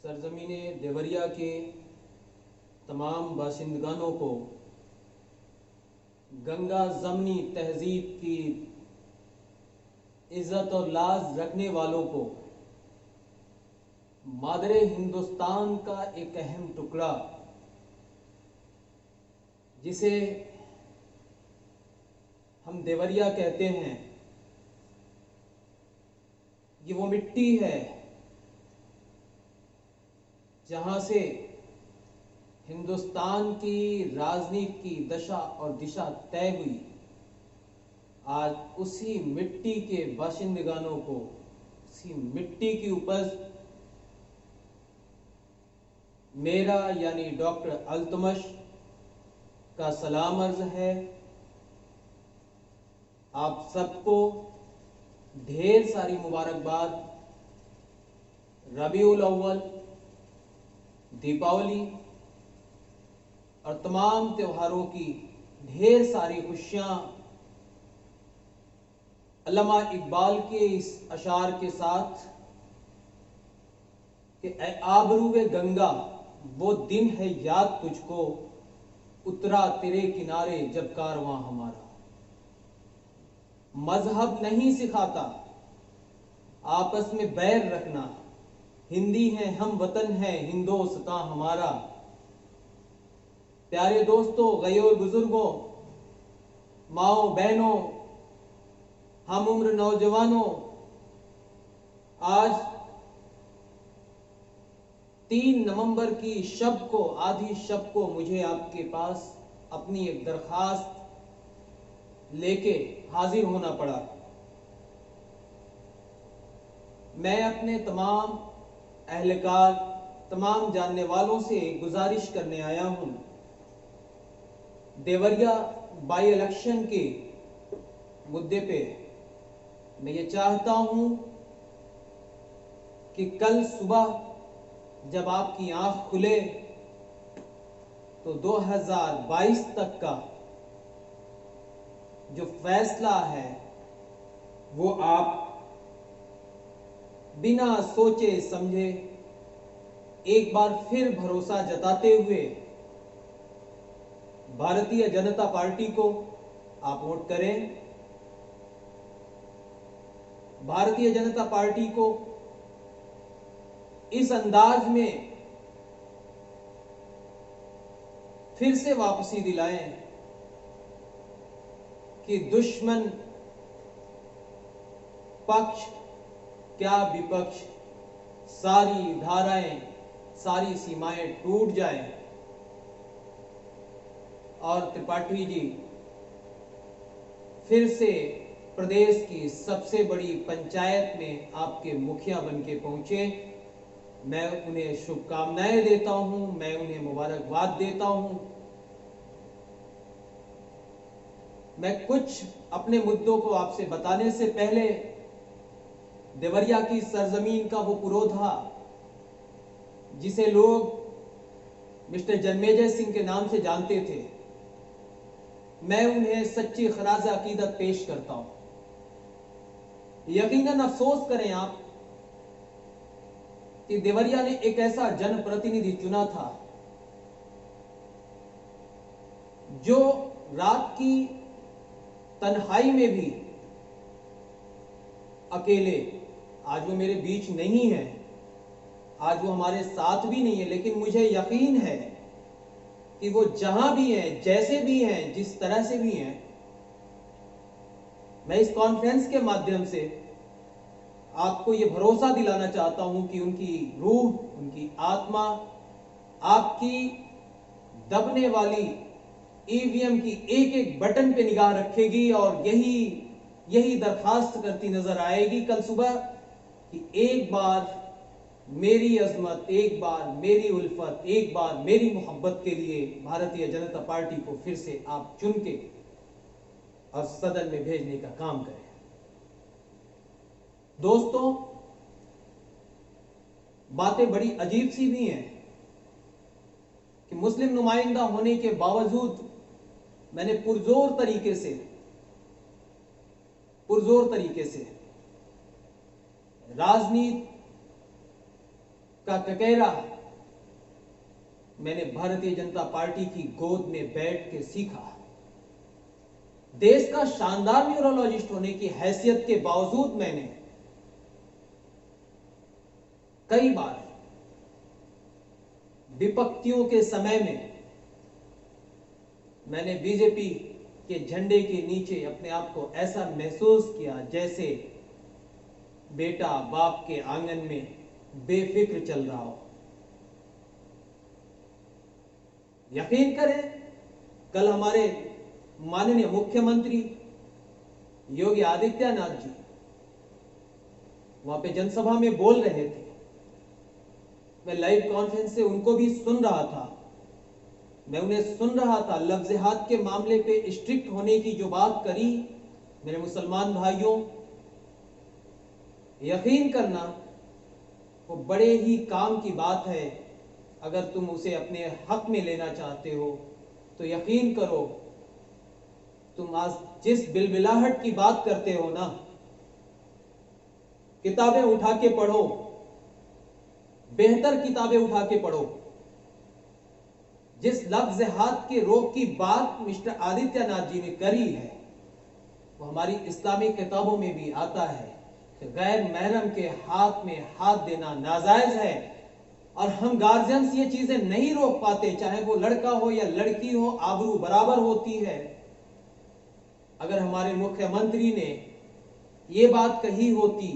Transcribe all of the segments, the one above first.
सरजमीन देवरिया के तमाम बाशिंदगानों को, गंगा जमनी तहजीब की इज्जत और लाज रखने वालों को, मादरे हिंदुस्तान का एक अहम टुकड़ा जिसे हम देवरिया कहते हैं, ये वो मिट्टी है जहां से हिंदुस्तान की राजनीति की दशा और दिशा तय हुई। आज उसी मिट्टी के बाशिंदगानों को, उसी मिट्टी की उपज मेरा यानी डॉक्टर अल्तमश का सलाम अर्ज है। आप सबको ढेर सारी मुबारकबाद। रबीउल अव्वल, दीपावली और तमाम त्योहारों की ढेर सारी खुशियां अल्लामा इकबाल के इस अशार के साथ कि ऐ आबरूए गंगा वो दिन है याद तुझको, उतरा तेरे किनारे जब कारवां हमारा। मजहब नहीं सिखाता आपस में बैर रखना, हिंदी है हम वतन है हिंदोस्तां हमारा। प्यारे दोस्तों, गयोर बुजुर्गों, माओ बहनों, हम उम्र नौजवानों, आज 3 नवंबर की शब को, आधी शब को मुझे आपके पास अपनी एक दरखास्त लेके हाजिर होना पड़ा। मैं अपने तमाम अहलकार, तमाम जानने वालों से गुजारिश करने आया हूं, देवरिया बाई इलेक्शन के मुद्दे पे मैं ये चाहता हूं कि कल सुबह जब आपकी आंख खुले तो 2022 तक का जो फैसला है वो आप बिना सोचे समझे एक बार फिर भरोसा जताते हुए भारतीय जनता पार्टी को आप वोट करें। भारतीय जनता पार्टी को इस अंदाज में फिर से वापसी दिलाएं कि दुश्मन पक्ष क्या विपक्ष, सारी धाराएं, सारी सीमाएं टूट जाएं और त्रिपाठी जी फिर से प्रदेश की सबसे बड़ी पंचायत में आपके मुखिया बन के पहुंचे। मैं उन्हें शुभकामनाएं देता हूं, मैं उन्हें मुबारकबाद देता हूं। मैं कुछ अपने मुद्दों को आपसे बताने से पहले देवरिया की सरजमीन का वो पुरोधा जिसे लोग मिस्टर जन्मेजय सिंह के नाम से जानते थे, मैं उन्हें सच्ची खराज अकीदत पेश करता हूं। यकीनन अफसोस करें आप कि देवरिया ने एक ऐसा जनप्रतिनिधि चुना था जो रात की तन्हाई में भी अकेले, आज वो मेरे बीच नहीं है, आज वो हमारे साथ भी नहीं है, लेकिन मुझे यकीन है कि वो जहां भी हैं, जैसे भी हैं, जिस तरह से भी हैं, मैं इस कॉन्फ्रेंस के माध्यम से आपको ये भरोसा दिलाना चाहता हूं कि उनकी रूह, उनकी आत्मा आपकी दबने वाली ईवीएम की एक एक बटन पे निगाह रखेगी और यही दरखास्त करती नजर आएगी कल सुबह कि एक बार मेरी अजमत, एक बार मेरी उल्फत, एक बार मेरी मोहब्बत के लिए भारतीय जनता पार्टी को फिर से आप चुन के और सदन में भेजने का काम करें। दोस्तों, बातें बड़ी अजीब सी भी हैं कि मुस्लिम नुमाइंदा होने के बावजूद मैंने पुरजोर तरीके से राजनीति का ककेरा मैंने भारतीय जनता पार्टी की गोद में बैठ के सीखा। देश का शानदार न्यूरोलॉजिस्ट होने की हैसियत के बावजूद मैंने कई बार विपत्तियों के समय में मैंने बीजेपी के झंडे के नीचे अपने आप को ऐसा महसूस किया जैसे बेटा बाप के आंगन में बेफिक्र चल रहा हो। यकीन करें, कल हमारे माननीय मुख्यमंत्री योगी आदित्यनाथ जी वहां पे जनसभा में बोल रहे थे। मैं लाइव कॉन्फ्रेंस से उनको भी सुन रहा था। मैं उन्हें सुन रहा था। लफ्ज़-ए-हाथ के मामले पे स्ट्रिक्ट होने की जो बात करी, मेरे मुसलमान भाइयों, यकीन करना वो बड़े ही काम की बात है। अगर तुम उसे अपने हक में लेना चाहते हो तो यकीन करो, तुम आज जिस बिलबिलाहट की बात करते हो ना, किताबें उठा के पढ़ो, बेहतर किताबें उठा के पढ़ो। जिस लफ्ज़ हाथ के रोक की बात मिस्टर आदित्यनाथ जी ने करी है, वो हमारी इस्लामिक किताबों में भी आता है कि गैर महरम के हाथ में हाथ देना नाजायज है। और हम गार्जियंस ये चीजें नहीं रोक पाते, चाहे वो लड़का हो या लड़की हो, आबरू बराबर होती है। अगर हमारे मुख्यमंत्री ने ये बात कही होती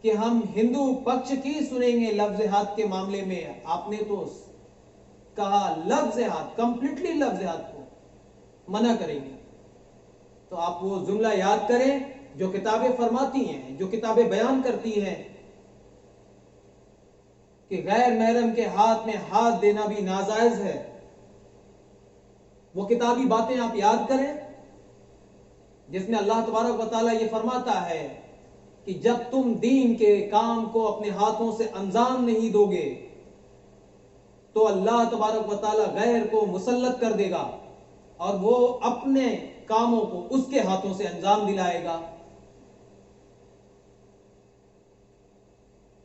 कि हम हिंदू पक्ष की सुनेंगे लफ्ज़ हाथ के मामले में, आपने तो कहा लफ्ज़ हाथ, कंप्लीटली लफ्ज़ हाथ को मना करेंगे। तो आप वो जुमला याद करें जो किताबें फरमाती हैं, जो किताबें बयान करती हैं कि गैर महरम के हाथ में हाथ देना भी नाजायज है। वो किताबी बातें आप याद करें जिसमें अल्लाह तबारक व तआला ये फरमाता है कि जब तुम दीन के काम को अपने हाथों से अंजाम नहीं दोगे तो अल्लाह तबारक व तआला गैर को मुसल्लत कर देगा और वो अपने कामों को उसके हाथों से अंजाम दिलाएगा।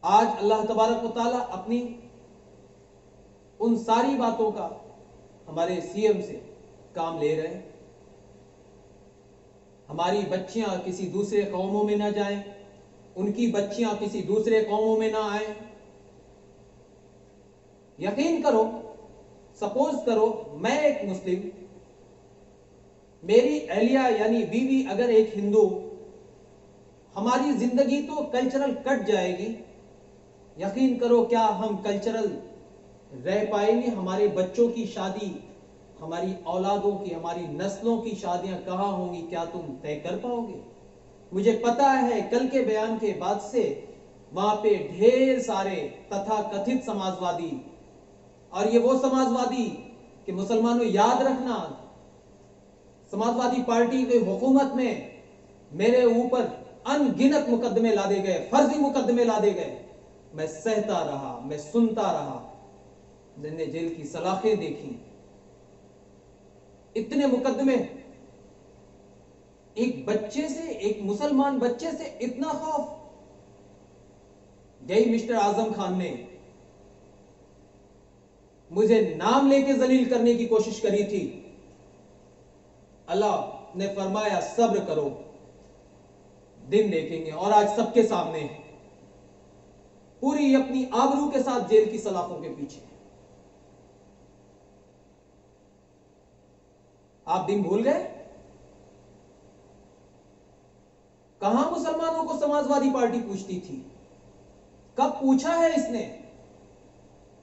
आज अल्लाह तबारक व तआला अपनी उन सारी बातों का हमारे सीएम से काम ले रहे हैं। हमारी बच्चियां किसी दूसरे कौमों में ना जाएं, उनकी बच्चियां किसी दूसरे कौमों में ना आए। यकीन करो, सपोज करो मैं एक मुस्लिम, मेरी अहलिया यानी बीवी अगर एक हिंदू, हमारी जिंदगी तो कल्चरल कट जाएगी। यकीन करो क्या हम कल्चरल रह पाएंगे? हमारे बच्चों की शादी, हमारी औलादों की, हमारी नस्लों की शादियां कहां होंगी, क्या तुम तय कर पाओगे? मुझे पता है कल के बयान के बाद से वहां पे ढेर सारे तथाकथित समाजवादी, और ये वो समाजवादी कि मुसलमानों याद रखना, समाजवादी पार्टी की हुकूमत में मेरे ऊपर अनगिनत मुकदमे लादे गए, फर्जी मुकदमे लादे गए। मैं सहता रहा, मैं सुनता रहा, मैंने जेल की सलाखें देखी। इतने मुकदमे, एक बच्चे से, एक मुसलमान बच्चे से इतना खौफ। यही मिस्टर आजम खान ने मुझे नाम लेके जलील करने की कोशिश करी थी। अल्लाह ने फरमाया सब्र करो, दिन देखेंगे। और आज सबके सामने पूरी अपनी आबरू के साथ जेल की सलाखों के पीछे। आप दिन भूल गए? कहां मुसलमानों को समाजवादी पार्टी पूछती थी? कब पूछा है इसने?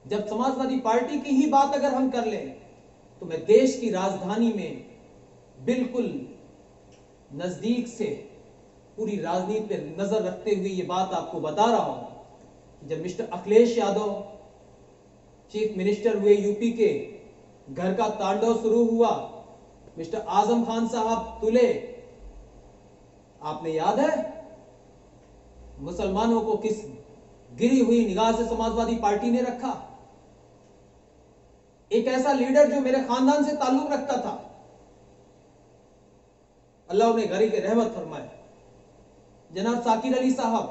जब समाजवादी पार्टी की ही बात अगर हम कर लें तो मैं देश की राजधानी में बिल्कुल नजदीक से पूरी राजनीति पर नजर रखते हुए ये बात आपको बता रहा हूं कि जब mister Akhilesh Yadav chief minister हुए यूपी के, घर का तांडव शुरू हुआ, मिस्टर आजम खान साहब तुले, आपने याद है मुसलमानों को किस गिरी हुई निगाह से समाजवादी पार्टी ने रखा? एक ऐसा लीडर जो मेरे खानदान से ताल्लुक रखता था, अल्लाह उन्हें गरीब के रहमत फरमाए, जनाब साकिर अली साहब,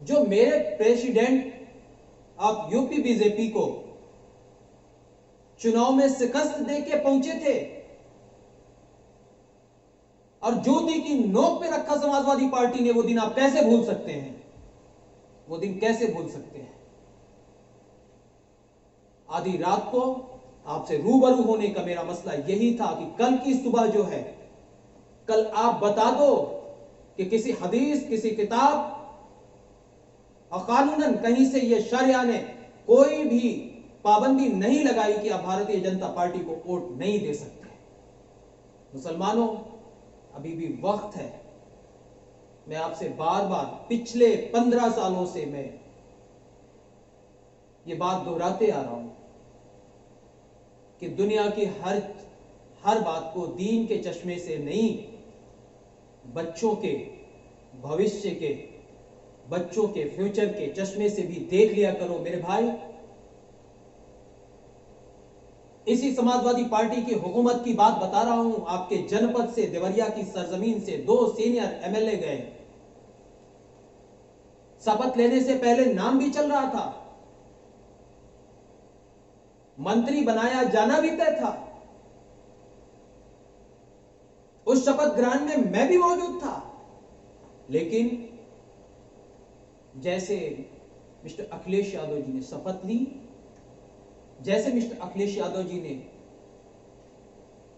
जो मेरे प्रेसिडेंट ऑफ यूपी बीजेपी को चुनाव में शिकस्त देके पहुंचे थे और ज्योति की नोक पे रखा समाजवादी पार्टी ने, वो दिन आप कैसे भूल सकते हैं? वो दिन कैसे भूल सकते हैं? आधी रात को आपसे रूबरू होने का मेरा मसला यही था कि कल की सुबह जो है, कल आप बता दो कि किसी हदीस, किसी किताब और कानूनन कहीं से यह शरिया ने कोई भी पाबंदी नहीं लगाई कि आप भारतीय जनता पार्टी को वोट नहीं दे सकते। मुसलमानों, अभी भी वक्त है। मैं आपसे बार बार पिछले 15 सालों से मैं ये बात दोहराते आ रहा हूं कि दुनिया की हर बात को दीन के चश्मे से नहीं, बच्चों के भविष्य के, बच्चों के फ्यूचर के चश्मे से भी देख लिया करो मेरे भाई। इसी समाजवादी पार्टी की हुकूमत की बात बता रहा हूं। आपके जनपद से, देवरिया की सरजमीन से 2 सीनियर एमएलए गए। शपथ लेने से पहले नाम भी चल रहा था, मंत्री बनाया जाना भी तय था। उस शपथ ग्रहण में मैं भी मौजूद था। लेकिन जैसे मिस्टर अखिलेश यादव जी ने शपथ ली, जैसे मिस्टर अखिलेश यादव जी ने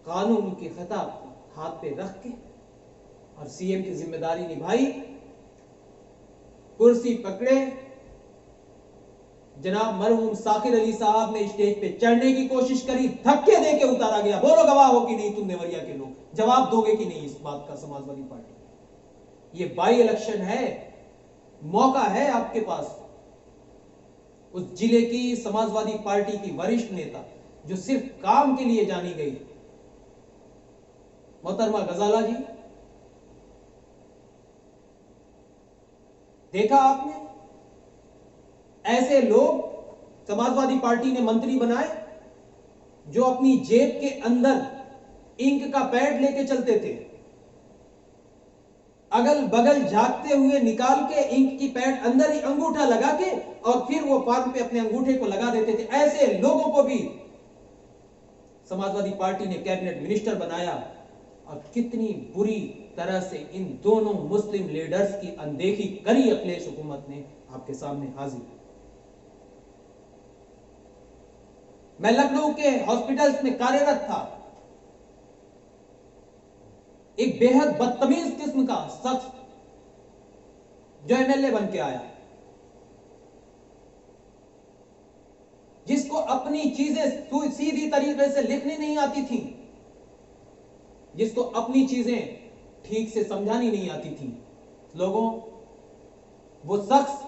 कानून के खिताब हाथ पे रख के और सीएम की जिम्मेदारी निभाई, कुर्सी पकड़े, जनाब मरहूम साकिर अली साहब ने स्टेज पे चढ़ने की कोशिश करी, धक्के देके उतारा गया। बोलो गवाह हो कि नहीं तुम देवरिया के लोग? जवाब दोगे कि नहीं इस बात का समाजवादी पार्टी? ये बाई इलेक्शन है, मौका है आपके पास। उस जिले की समाजवादी पार्टी की वरिष्ठ नेता जो सिर्फ काम के लिए जानी गई, मोहतरमा गजाला जी, देखा आपने? ऐसे लोग समाजवादी पार्टी ने मंत्री बनाए जो अपनी जेब के अंदर इंक का पैड लेके चलते थे, अगल बगल झांकते हुए निकाल के इंक की पैड अंदर ही अंगूठा लगा के और फिर वो फॉर्म पे अपने अंगूठे को लगा देते थे। ऐसे लोगों को भी समाजवादी पार्टी ने कैबिनेट मिनिस्टर बनाया। और कितनी बुरी तरह से इन दोनों मुस्लिम लीडर्स की अनदेखी करी अखिलेश हुकूमत ने, आपके सामने हाजिर। मैं लखनऊ के हॉस्पिटल्स में कार्यरत था। एक बेहद बदतमीज किस्म का शख्स जो एमएलए बन के आया, जिसको अपनी चीजें सीधी तरीके से लिखनी नहीं आती थी, जिसको अपनी चीजें ठीक से समझानी नहीं आती थी लोगों, वो शख्स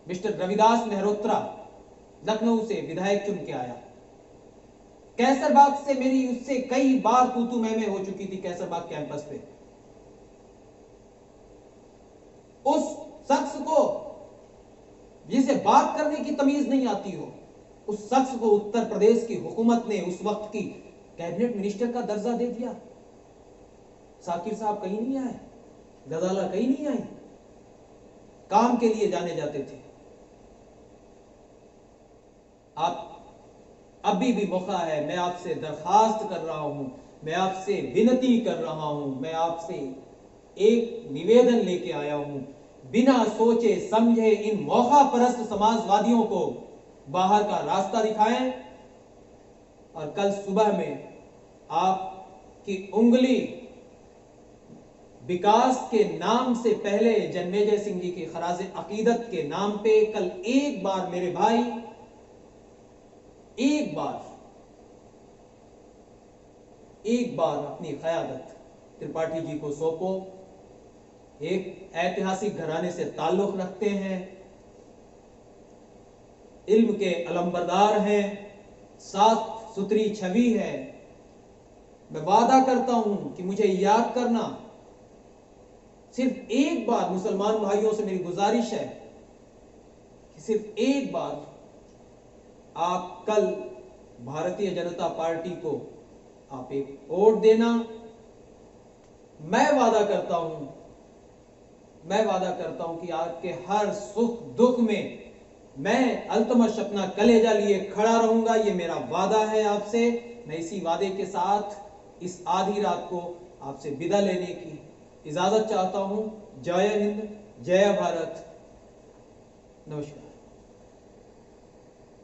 मिस्टर रविदास मेहरोत्रा लखनऊ से विधायक चुन के आया। कैसरबाग से मेरी उससे कई बार तू मैं हो चुकी थी कैसरबाग कैंपस पे। उस शख्स को जिसे बात करने की तमीज नहीं आती हो, उस शख्स को उत्तर प्रदेश की हुकूमत ने उस वक्त की कैबिनेट मिनिस्टर का दर्जा दे दिया। साकिर साहब कहीं नहीं आए, गजाला कहीं नहीं आई, काम के लिए जाने जाते थे। आप अभी भी मौका है, मैं आपसे दरखास्त कर रहा हूं, मैं आपसे विनती कर रहा हूं, मैं आपसे एक निवेदन लेके आया हूं, बिना सोचे समझे इन मौका परस्त समाजवादियों को बाहर का रास्ता दिखाएं और कल सुबह में आपकी उंगली विकास के नाम से पहले जन्मेजय सिंह जी की खराज अकीदत के नाम पे कल एक बार मेरे भाई, एक बार अपनी क़यादत त्रिपाठी जी को सौंपो। एक ऐतिहासिक घराने से ताल्लुक रखते हैं, इल्म के अलंबरदार हैं, साफ सुथरी छवि है। मैं वादा करता हूं कि मुझे याद करना। सिर्फ एक बार मुसलमान भाइयों से मेरी गुजारिश है कि सिर्फ एक बार आप कल भारतीय जनता पार्टी को आप एक वोट देना। मैं वादा करता हूं मैं वादा करता हूं कि आपके हर सुख दुख में मैं अल्तमश अपना कलेजा लिए खड़ा रहूंगा। ये मेरा वादा है आपसे। मैं इसी वादे के साथ इस आधी रात को आपसे विदा लेने की इजाजत चाहता हूं। जय हिंद, जय भारत, नमस्कार।